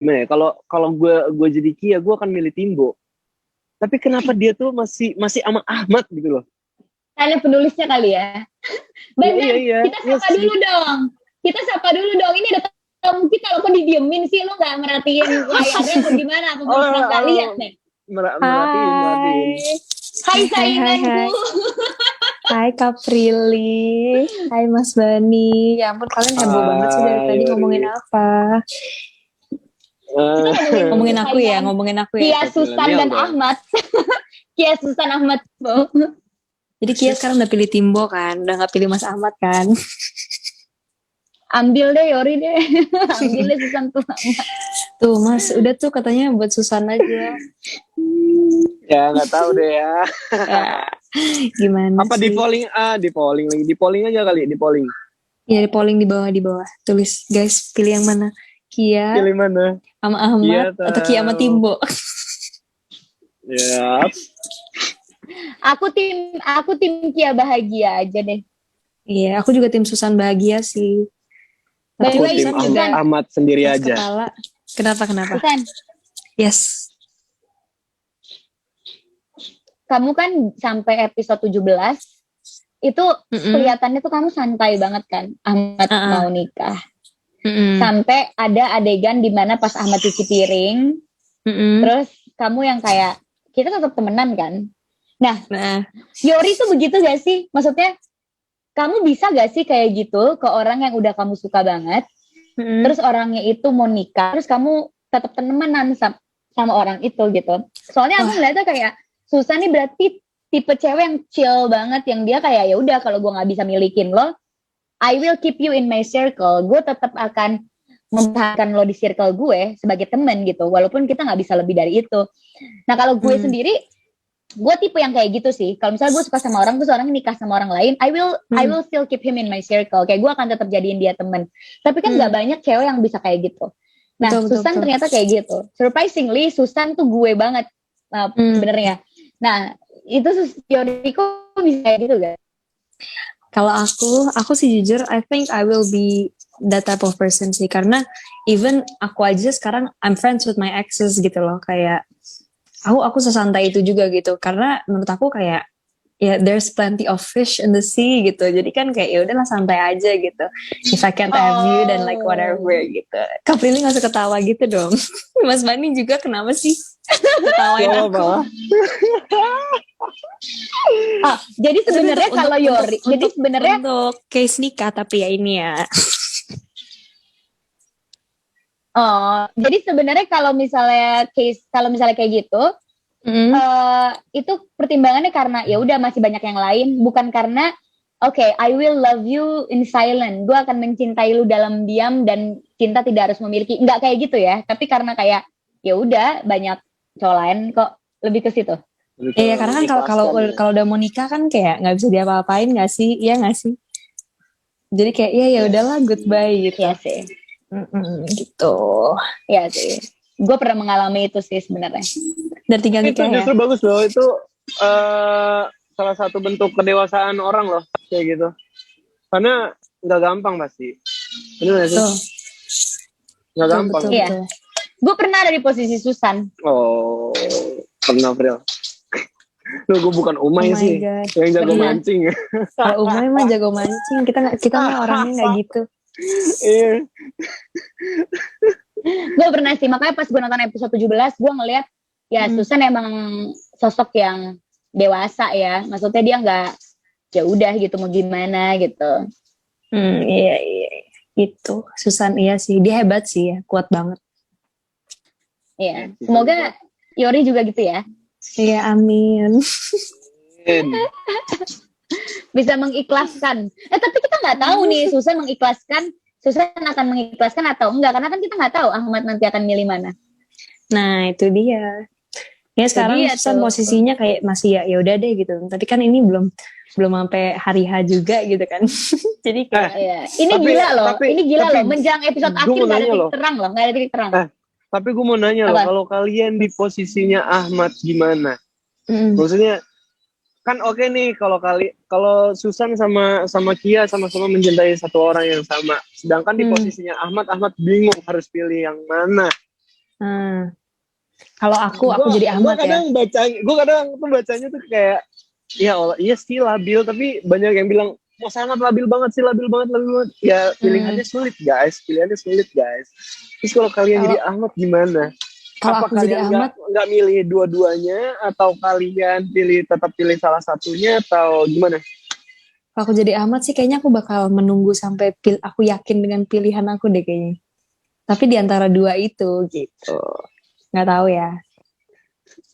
gimana ya? Kalau gue jadi Kia, gue akan milih Timbo. Tapi kenapa dia tuh masih sama Ahmad gitu loh? Karena penulisnya kali ya. Iya iya Ben, iya. kita Iya sapa sih. dulu dong. Kita sapa dulu dong. Ini ada tamu kita loh, kok didiemin sih? Lu gak merhatiin layarnya apa gimana? Apa Oh, pura-pura gak lihat oh nih? merhatiin. Hai. Hai Hai, hai, sainganku. hai. Hai Kak Prilly. Hai Mas Bani. Ya ampun kalian heboh banget sih dari tadi ngomongin Yori. apa? Kita ngomongin Ngomongin aku ya, saingan ngomongin aku ya. Kia Top Susan milenial dan dong. Ahmad. Kia Susan Ahmad. Jadi Kia sekarang udah pilih Timbo kan, udah gak pilih Mas Ahmad kan. Ambil deh Yori deh. Ambil deh Susan tuh. Tuh Mas, udah tuh katanya buat Susan aja. Ya nggak tahu deh ya. Ya, gimana Apa sih? di polling lagi. Di polling aja kali, di polling. Ya di polling di bawah. Tulis guys, pilih yang mana? Kia Pilih mana? sama Iya Ahmad atau Kia sama tahu. Timbo? Ya. Aku tim Kia bahagia aja deh. Iya, aku juga tim Susan bahagia sih. By Tapi the Aku way, tim Susan juga Susan. Ahmad sendiri keras aja. kepala. Kenapa? Susan, Yes. kamu kan sampai episode 17 itu kelihatannya tuh kamu santai banget kan. Ahmad mau nikah. Sampai ada adegan di mana pas Ahmad cuci piring, terus kamu yang kayak kita tetap temenan kan. Nah, Yori tuh begitu gak sih? Maksudnya kamu bisa gak sih kayak gitu ke orang yang udah kamu suka banget, terus orangnya itu mau nikah, terus kamu tetap temenan sama orang itu gitu. Soalnya aku ngeliatnya kayak Susan nih berarti tipe cewek yang chill banget, yang dia kayak ya udah kalau gue nggak bisa milikin lo, I will keep you in my circle. Gue tetap akan mempertahankan lo di circle gue sebagai temen gitu, walaupun kita nggak bisa lebih dari itu. Nah kalau gue sendiri, gue tipe yang kayak gitu sih. Kalau misalnya gue suka sama orang, terus orang nikah sama orang lain, I will still keep him in my circle. Kayak gue akan tetap jadiin dia temen. Tapi kan nggak banyak cewek yang bisa kayak gitu. Nah, Susan ternyata kayak gitu. Surprisingly, Susan tuh gue banget sebenarnya. Nah, itu Yoriko bisa kayak gitu gak? Kalau aku sih jujur, I think I will be that type of person sih. Karena even aku aja sekarang I'm friends with my exes gitu loh. Kayak aku sesantai itu juga gitu. Karena menurut aku kayak ya there's plenty of fish in the sea gitu. Jadi kan kayak ya udahlah santai aja gitu. If I can't have you then like whatever gitu. Kak Prilly nggak usah ketawa gitu dong. Mas Bani juga kenapa sih ketawain aku? Jadi sebenarnya kalau Yori, jadi sebenarnya untuk case nikah tapi ya ini ya. Jadi sebenarnya kalau misalnya kayak gitu, itu pertimbangannya karena ya udah masih banyak yang lain, bukan karena I will love you in silent. Gue akan mencintai lu dalam diam dan cinta tidak harus memiliki. Enggak kayak gitu ya, tapi karena kayak ya udah banyak cowok lain kok, lebih ke situ. Iya, karena kan kalau udah mau nikah kan kayak nggak bisa diapa-apain nggak sih? Iya nggak sih? Jadi kayak ya udahlah goodbye gitu. Iya sih. Gitu. Iya sih. Gue pernah mengalami itu sih sebenarnya. Dan tinggal nikah itu justru bagus loh. Itu salah satu bentuk kedewasaan orang loh kayak gitu. Karena nggak gampang pasti. Benar nggak sih? Nggak gampang. Iya. Gue pernah ada di posisi Susan. Oh, pernah Pril. Loh, gue bukan Umay sih, yang jago mancing. Kalau Umay mah jago mancing, kita mah orangnya nggak gitu. Iya. Gue pernah sih, makanya pas gue nonton episode 17, gue ngeliat ya Susan emang sosok yang dewasa ya. Maksudnya dia nggak ya udah gitu mau gimana gitu. Iya gitu. Susan iya sih, dia hebat sih ya, kuat banget. Iya, semoga Yori juga gitu ya. Iya, amin. Bisa mengikhlaskan. Tapi kita nggak tahu nih Susan akan mengikhlaskan atau enggak, karena kan kita nggak tahu Ahmad nanti akan milih mana. Nah itu dia. Ya sekarang Susan posisinya kayak masih ya udah deh gitu. Tapi kan ini belum sampai hari H juga gitu kan. Jadi kayak ini gila loh. Menjelang episode akhir nggak ada titik terang. Tapi gue mau nanya loh, kalau kalian di posisinya Ahmad gimana? Maksudnya kan oke nih kalau Susan sama Kia sama-sama mencintai satu orang yang sama, sedangkan di posisinya Ahmad bingung harus pilih yang mana. Kalau aku jadi Ahmad ya. Gue kadang tuh bacanya tuh kayak, ya Allah, iya sih labil, tapi banyak yang bilang, mau sangat labil banget sih, labil banget. Ya pilihannya sulit guys. Terus kalau kalian jadi Ahmad gimana? Kalau Apa aku jadi kalian Ahmad, nggak milih dua-duanya, atau kalian tetap pilih salah satunya, atau gimana? kalau aku jadi Ahmad sih kayaknya aku bakal menunggu sampai aku yakin dengan pilihan aku deh kayaknya. Tapi di antara dua itu gitu. Nggak tahu ya.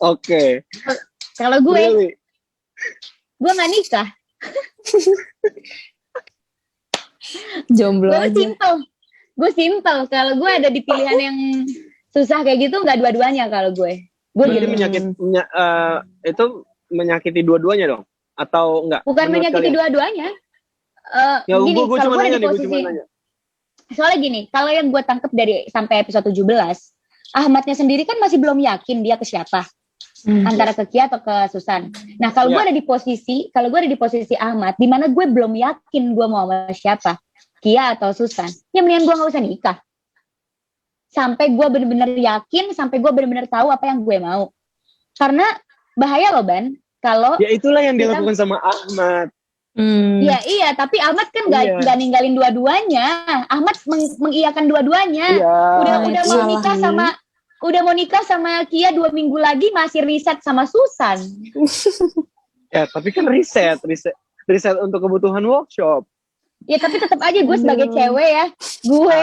Oke. Kalau gue nggak nikah. Jomblo Gue aja. simple. Kalau gue ada di pilihan yang susah kayak gitu, nggak dua-duanya kalau gue. Jadi itu menyakiti dua-duanya dong? Atau enggak? Bukan menyakiti dua-duanya. Gini, kalau gue ada di posisi, soalnya gini, kalau yang gue tangkep dari sampai episode 17, Ahmadnya sendiri kan masih belum yakin dia ke siapa, antara ke Kia atau ke Susan. Nah, kalau gue ada di posisi Ahmad, di mana gue belum yakin gue mau sama siapa, Kia atau Susan, ya mendingan gue nggak usah nikah. Sampai gue benar-benar yakin, sampai gue benar-benar tahu apa yang gue mau. Karena bahaya loh, Ban. Kalau ya itulah yang dilakukan sama Ahmad. Ya iya, tapi Ahmad kan nggak ninggalin dua-duanya. Ahmad mengiyakan dua-duanya. Udah mau nikah sama Kia 2 minggu lagi masih riset sama Susan. Ya tapi kan riset untuk kebutuhan workshop. Ya tapi tetap aja gue sebagai cewek ya, gue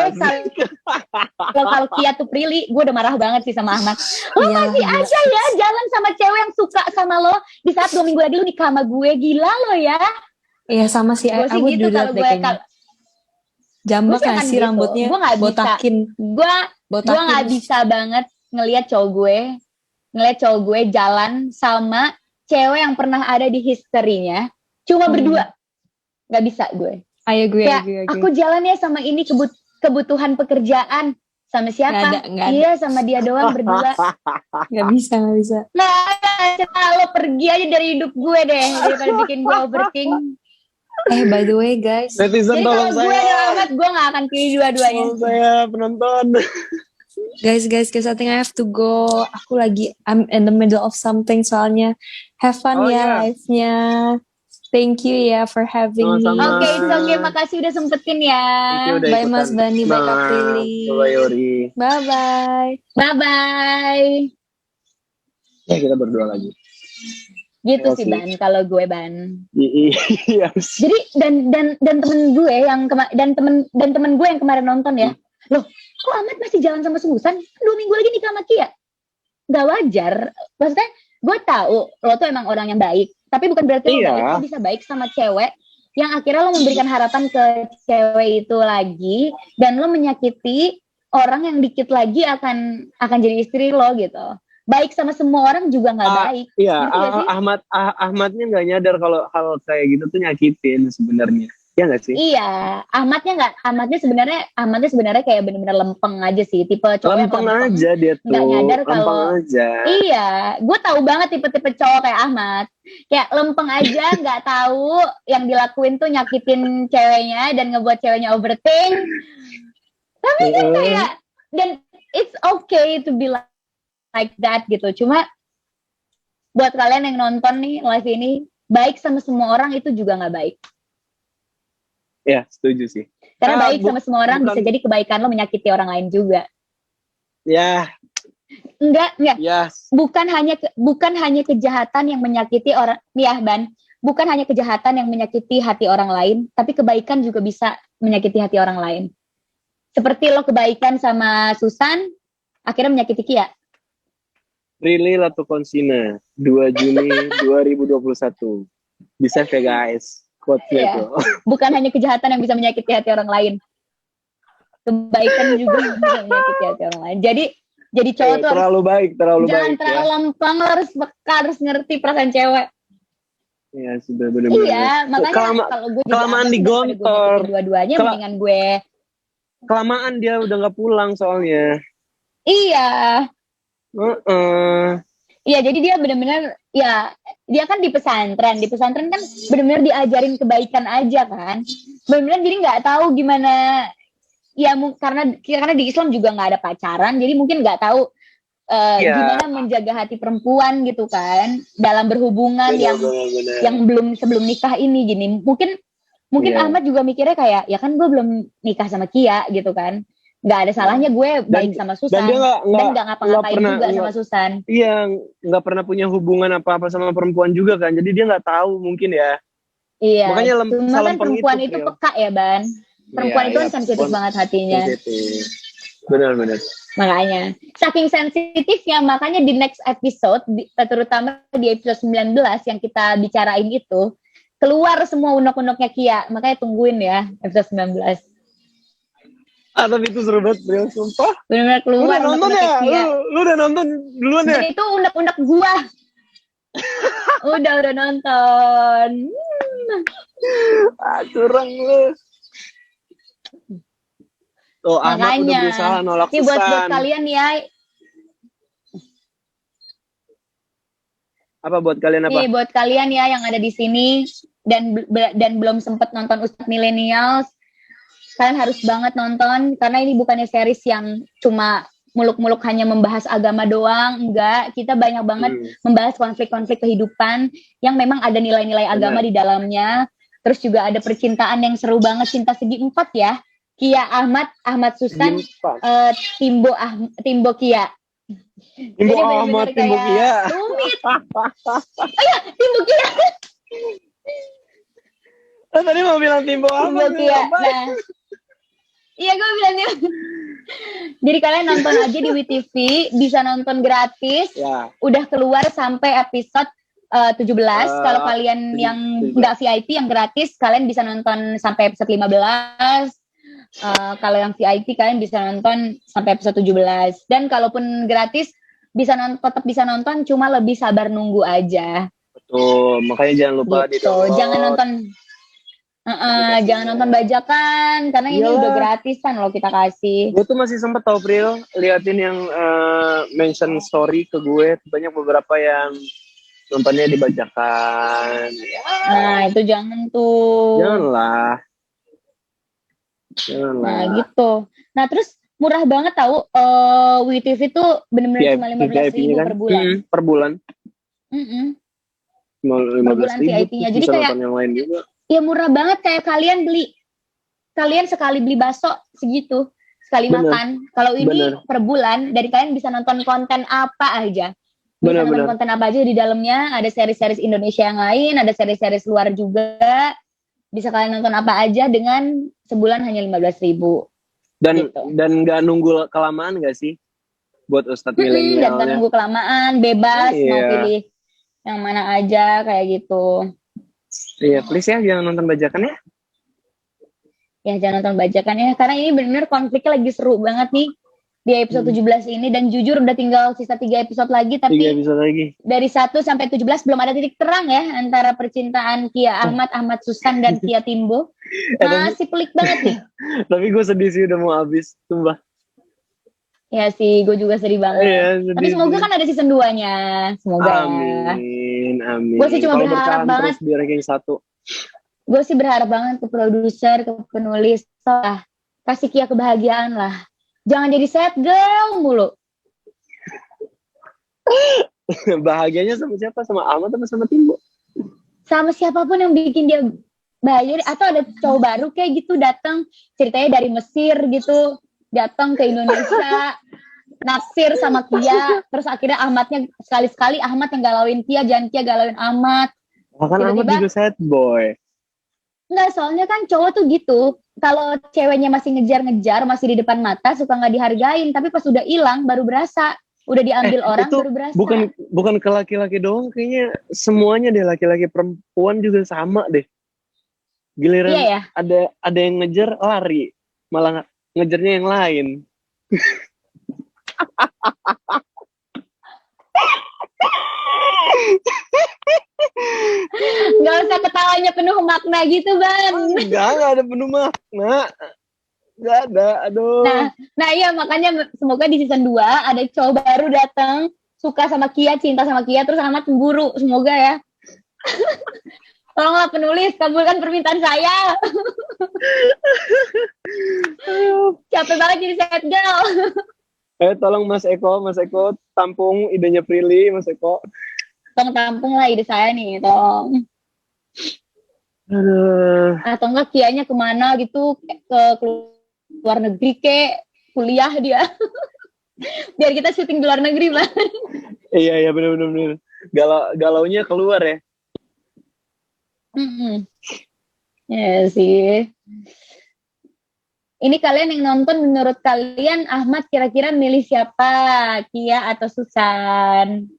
kalau Kia tuh Prilly, gue udah marah banget sih sama Ahmad. Lo masih aja ya jalan sama cewek yang suka sama lo, di saat 2 minggu lagi lo nikah sama gue, gila lo ya. Iya sama sih, aku gitu kalau gue jambak gak sih rambutnya, gue nggak botakin. Gue nggak bisa banget ngelihat cowok gue jalan sama cewek yang pernah ada di historinya, cuma berdua, nggak bisa gue. I agree. Aku jalan ya sama ini kebutuhan pekerjaan. Sama siapa? Nggak ada. Iya sama dia doang berdua. Nggak bisa. Nah, lo pergi aja dari hidup gue deh, daripada bikin gue overthink. By the way guys, netizen jadi kalau gue ada Ahmad, gue gak akan pilih dua-duanya. Saya penonton. Guys, I think I have to go. I'm in the middle of something soalnya. Have fun live-nya. Thank you ya for having me. Oke, makasih udah sempetin ya. Bye Mas Bani, bye Kak Prilly. Bye Yori. Bye. Ya kita berdua lagi. Gitu sih Ban, kalau gue Ban. Iya. Jadi dan temen gue yang temen gue yang kemarin nonton ya. Loh, kok Ahmad masih jalan sama Susan? 2 minggu lagi nikah sama Kia. Gak wajar. Maksudnya gue tahu lo tuh emang orang yang baik, tapi bukan berarti lo bisa baik sama cewek yang akhirnya lo memberikan harapan ke cewek itu lagi, dan lo menyakiti orang yang dikit lagi akan jadi istri lo gitu. Baik sama semua orang juga nggak baik. Iya, Ahmadnya nggak nyadar kalau hal kayak gitu tuh nyakitin sebenarnya. Ya nggak sih? Iya, Ahmadnya sebenarnya kayak benar-benar lempeng aja sih, tipe cowok lempeng yang lempeng aja dia tuh. Nggak nyadar kalau aja. Iya, gue tahu banget tipe-tipe cowok kayak Ahmad, kayak lempeng aja, nggak tahu yang dilakuin tuh nyakitin ceweknya dan ngebuat ceweknya overthink. Tapi kan kayak, dan it's okay to be like that gitu. Cuma buat kalian yang nonton nih live ini, baik sama semua orang itu juga nggak baik. Ya, setuju sih. Karena baik sama semua orang bisa jadi kebaikan lo menyakiti orang lain juga. Ya. Enggak. Yes. Bukan hanya kejahatan yang menyakiti orang, ya Ban. Bukan hanya kejahatan yang menyakiti hati orang lain, tapi kebaikan juga bisa menyakiti hati orang lain. Seperti lo kebaikan sama Susan, akhirnya menyakiti Kia. Prilly Latukonsina, 2 Juni 2021. Bisa ya guys. Iya. Bukan hanya kejahatan yang bisa menyakiti hati orang lain, kebaikan juga bisa menyakiti hati orang lain. Jadi cowok tuh terlalu baik. Jangan terlalu lempeng, harus ngerti perasaan cewek. Iya, sudah benar-benar. Iya, makanya kalau gue kelamaan digontor. Dua-duanya mendingan gue. Kelamaan dia udah nggak pulang soalnya. Iya. Iya, jadi dia benar-benar ya, dia kan di pesantren kan benar-benar diajarin kebaikan aja kan. Benar-benar jadi nggak tahu gimana ya karena di Islam juga nggak ada pacaran, jadi mungkin nggak tahu gimana menjaga hati perempuan gitu kan dalam berhubungan bener. yang sebelum nikah ini gini. Mungkin Ahmad juga mikirnya kayak ya kan gue belum nikah sama Kia gitu kan, nggak ada salahnya gue baik sama Susan dan nggak ngapa-ngapain juga sama Susan. Iya, nggak pernah punya hubungan apa-apa sama perempuan juga kan, jadi dia nggak tahu mungkin ya. Iya, makanya cuma kan perempuan itu peka ya Ban, perempuan itu kan sensitif banget hatinya. Benar. Makanya saking sensitifnya, makanya di next episode terutama di episode 19 yang kita bicarain itu keluar semua unek-uneknya Kia, makanya tungguin ya episode 19. Tapi itu seru banget, Bro, sumpah. Benar-benar keluar unek-uneknya Kia. Lu udah nonton duluan ya? Dan itu unek-unek gua. udah nonton. Curang lu. Oh, Ahmad udah berusaha nolak Susan. Ini buat kalian ya. Apa buat kalian apa? Nih buat kalian ya yang ada di sini dan belum sempat nonton Ustadz Millennials, kalian harus banget nonton karena ini bukannya series yang cuma muluk-muluk hanya membahas agama doang, enggak. Kita banyak banget membahas konflik-konflik kehidupan yang memang ada nilai-nilai agama di dalamnya. Terus juga ada percintaan yang seru banget, cinta segi 4 ya. Kia Ahmad Susan, Timbo Kia. Timbo Ahmad, Timbo Kia. Rumit. Oh ya, Timbo Kia. Tadi mau bilang Timbo Ahmad. Timbo Kia. Nah, iya gue bilang dia. Jadi kalian nonton aja di WeTV, bisa nonton gratis. Ya. Udah keluar sampai episode 17. Kalau kalian yang nggak VIP, yang gratis, kalian bisa nonton sampai episode 15. Kalau yang VIP kalian bisa nonton sampai episode 17. Dan kalaupun gratis tetap bisa nonton, cuma lebih sabar nunggu aja. Betul, makanya jangan lupa gitu. Jangan nonton bajakan karena ini udah gratisan loh kita kasih. Gue tuh masih sempet tau Pril liatin yang mention story ke gue, banyak beberapa yang nontonnya dibajakan. Nah itu jangan tuh. Janganlah. Nah gitu. Nah terus murah banget tau. WeTV tuh bener-bener cuma 15.000 kan? Per bulan. Per bulan VIP-nya. Jadi kayak yang lain juga. Ya murah banget, kayak kalian sekali beli bakso segitu, sekali makan. Kalau ini per bulan dari kalian bisa nonton konten apa aja. Nonton konten apa aja di dalamnya, ada seri-seri Indonesia yang lain, ada seri-seri luar juga. Bisa kalian nonton apa aja dengan sebulan hanya 15.000. Dan gitu. Dan nggak nunggu kelamaan nggak sih buat Ustadz Millennial? Dan nggak nunggu kelamaan, bebas mau pilih yang mana aja kayak gitu. Iya, please ya jangan nonton bajakan ya. Ya jangan nonton bajakan ya, karena ini benar-benar konfliknya lagi seru banget nih di episode 17 ini, dan jujur udah tinggal sisa 3 episode lagi, tapi 3 episode lagi. Dari 1 sampai 17 belum ada titik terang ya antara percintaan Kia Ahmad Susan dan Kia Timbo. Masih pelik banget nih. Tapi gue sedih sih udah mau habis, sumpah. Ya sih, gue juga sedih banget. Iya, tapi semoga kan ada season 2-nya. Semoga amin. Gue sih cuma berharap banget biar ranking 1. Gue sih berharap banget ke produser, ke penulis, kasih Kia kebahagiaan lah. Jangan jadi sad girl mulu. Bahagianya sama siapa? Sama Ahmad atau sama Timbo? Sama siapapun yang bikin dia bahagia. Atau ada cowok baru kayak gitu datang, ceritanya dari Mesir gitu, datang ke Indonesia, naksir sama Kia, terus akhirnya Ahmadnya sekali-sekali Ahmad yang galauin Kia, jangan Kia galauin Ahmad. Kan Ahmad juga sad boy. Enggak, soalnya kan cowok tuh gitu. Kalau ceweknya masih ngejar-ngejar, masih di depan mata, suka nggak dihargain. Tapi pas udah hilang, baru berasa. Udah diambil orang, baru berasa. Bukan ke laki-laki doang, kayaknya semuanya deh, laki-laki perempuan juga sama deh. Giliran ya? ada yang ngejar, lari. Malah ngejarnya yang lain. Gak usah ketawanya penuh makna gitu, Bang. Enggak ada penuh makna. Enggak ada, aduh. Nah iya, makanya semoga di season 2 ada cowok baru datang, suka sama Kia, cinta sama Kia, terus Ahmad cemburu. Semoga ya. Tolonglah penulis, kabulkan permintaan saya. Capek banget jadi sad girl. Tolong Mas Eko tampung idenya Prilly, Mas Eko. Tolong tampung lah ide saya nih, tolong. Aduh. Atau enggak kianya kemana gitu, ke luar negeri kuliah dia. Biar kita syuting di luar negeri, Bang. Iya benar. Galaunya keluar ya. Ya sih. Ini kalian yang nonton, menurut kalian Ahmad kira-kira milih siapa? Kia atau Susan?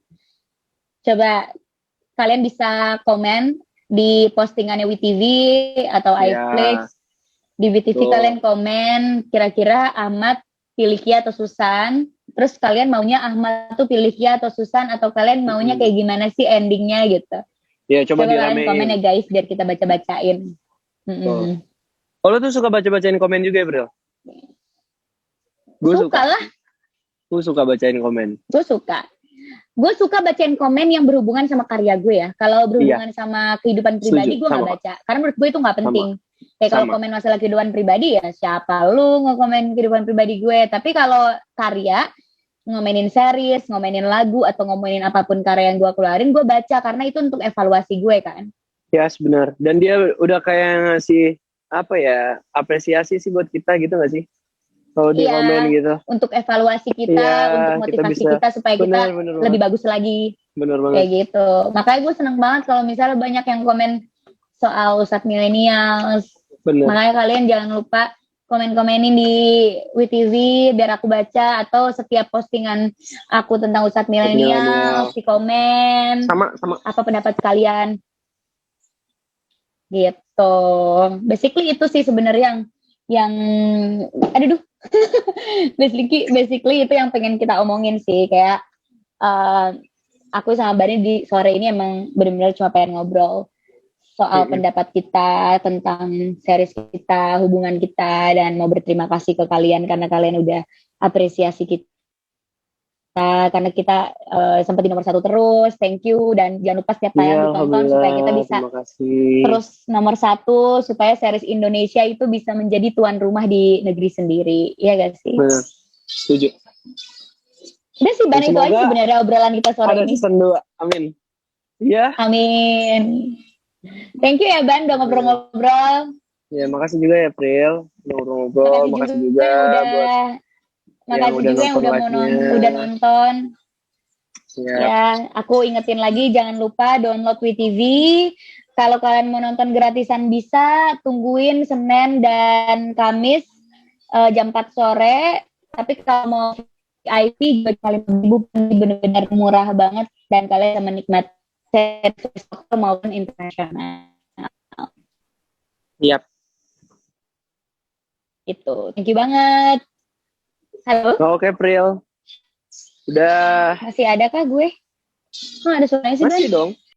Coba kalian bisa komen di postingannya WeTV atau iFlix. Di WeTV kalian komen kira-kira Ahmad pilih Kia atau Susan. Terus kalian maunya Ahmad tuh pilih Kia atau Susan, atau kalian maunya kayak gimana sih endingnya gitu. Ya coba kalian komen ya guys, biar kita baca-bacain. Oh, lo tuh suka baca-bacain komen juga ya, Bro? Gue suka lah. Gue suka bacain komen. Gue suka bacain komen yang berhubungan sama karya gue ya. Kalau berhubungan sama kehidupan pribadi, gue gak baca. Karena menurut gue itu gak penting. Kayak kalau komen masalah kehidupan pribadi, ya siapa lu nge-komen kehidupan pribadi gue. Tapi kalau karya, ngomenin series, ngomenin lagu, atau ngomenin apapun karya yang gue keluarin, gue baca. Karena itu untuk evaluasi gue kan. Ya, yes, benar. Dan dia udah kayak ngasih apresiasi sih buat kita gitu gak sih? Kalau di komen gitu. Untuk evaluasi kita, untuk motivasi kita supaya kita lebih bagus lagi. Bener banget. Kayak gitu. Makanya gue seneng banget kalau misalnya banyak yang komen soal Ustadz Millennials. Makanya kalian jangan lupa komen-komenin di WeTV biar aku baca, atau setiap postingan aku tentang Ustadz Millennials di komen. Sama. Apa pendapat kalian? Gitu. Basically itu sih sebenarnya yang basically itu yang pengen kita omongin sih. Kayak aku sama Bani di sore ini emang benar-benar cuma pengen ngobrol soal pendapat kita tentang series kita, hubungan kita, dan mau berterima kasih ke kalian karena kalian udah apresiasi kita. Karena kita sempat di nomor 1 terus, thank you, dan jangan lupa setiap tayang ditonton supaya kita bisa terus nomor 1, supaya series Indonesia itu bisa menjadi tuan rumah di negeri sendiri, iya gak sih? Benar, setuju. Udah sih, Ban, itu aja sebenarnya obrolan kita sore ini. Ada season 2, amin. Iya. Amin. Thank you ya, Ban, udah ngobrol-ngobrol. Ya, makasih juga ya, Pril, udah ngobrol-ngobrol. Makasih juga buat makasih juga yang udah nonton. Ya, aku ingetin lagi, jangan lupa download WeTV. Kalau kalian mau nonton gratisan bisa, tungguin Senin dan Kamis jam 4 sore. Tapi kalau mau VIP juga kali benar-benar murah banget, dan kalian bisa menikmati series lokal maupun internasional. Yap. Itu. Thank you banget. Halo? Oke, Pril. Udah. Masih ada kah gue? Ada suaranya sih, Masih dong.